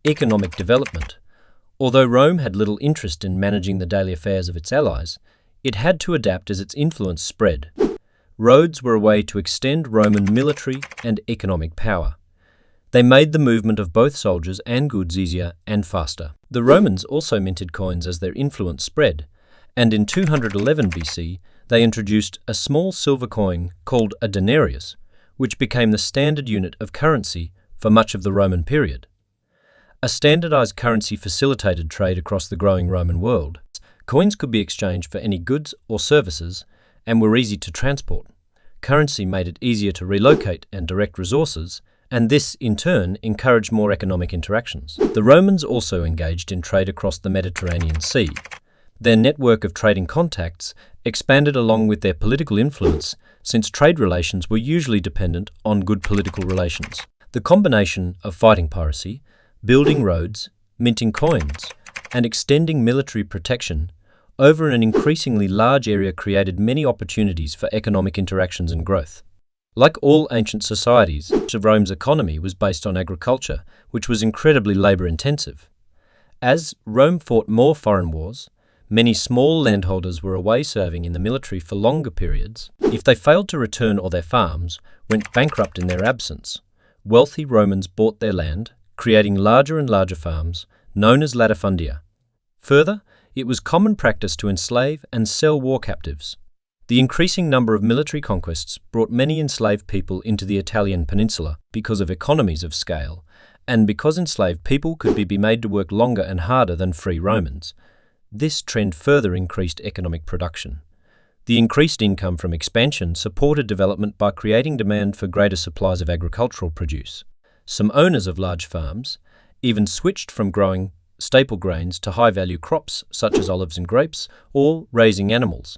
Economic development. Although Rome had little interest in managing the daily affairs of its allies, it had to adapt as its influence spread. Roads were a way to extend Roman military and economic power. They made the movement of both soldiers and goods easier and faster. The Romans also minted coins as their influence spread, and in 211 BC they introduced a small silver coin called a denarius, which became the standard unit of currency for much of the Roman period. A standardized currency facilitated trade across the growing Roman world. Coins could be exchanged for any goods or services and were easy to transport. Currency made it easier to relocate and direct resources, and this, in turn, encouraged more economic interactions. The Romans also engaged in trade across the Mediterranean Sea. Their network of trading contacts expanded along with their political influence, since trade relations were usually dependent on good political relations. The combination of fighting piracy, building roads, minting coins, and extending military protection over an increasingly large area created many opportunities for economic interactions and growth. Like all ancient societies, much of Rome's economy was based on agriculture, which was incredibly labor-intensive. As Rome fought more foreign wars, many small landholders were away serving in the military for longer periods. If they failed to return or their farms went bankrupt in their absence, wealthy Romans bought their land, creating larger and larger farms, known as latifundia. Further, it was common practice to enslave and sell war captives. The increasing number of military conquests brought many enslaved people into the Italian peninsula because of economies of scale, and because enslaved people could be made to work longer and harder than free Romans. This trend further increased economic production. The increased income from expansion supported development by creating demand for greater supplies of agricultural produce. Some owners of large farms even switched from growing staple grains to high-value crops such as olives and grapes, or raising animals.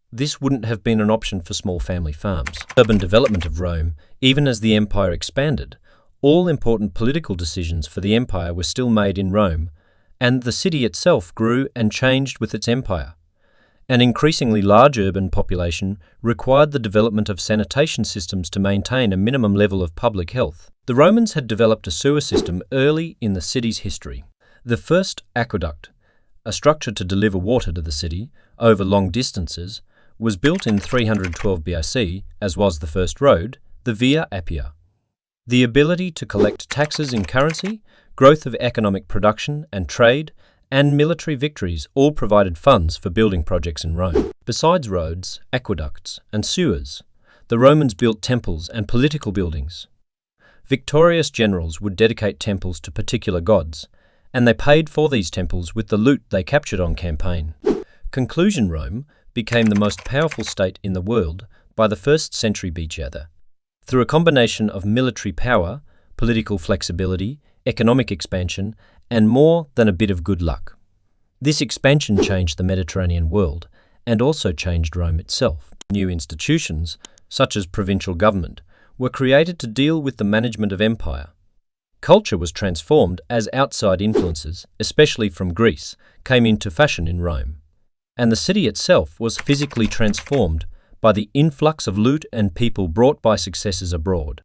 This wouldn't have been an option for small family farms. Urban development of Rome, even as the empire expanded, all important political decisions for the empire were still made in Rome, and the city itself grew and changed with its empire. An increasingly large urban population required the development of sanitation systems to maintain a minimum level of public health. The Romans had developed a sewer system early in the city's history. The first aqueduct, a structure to deliver water to the city over long distances, was built in 312 BC, as was the first road, the Via Appia. The ability to collect taxes in currency, growth of economic production and trade, and military victories all provided funds for building projects in Rome. Besides roads, aqueducts, and sewers, the Romans built temples and political buildings. Victorious generals would dedicate temples to particular gods, and they paid for these temples with the loot they captured on campaign. Conclusion: Rome became the most powerful state in the world by the 1st century BC. Through a combination of military power, political flexibility, economic expansion, and more than a bit of good luck. This expansion changed the Mediterranean world and also changed Rome itself. New institutions, such as provincial government, were created to deal with the management of empire. Culture was transformed as outside influences, especially from Greece, came into fashion in Rome. And the city itself was physically transformed by the influx of loot and people brought by successes abroad.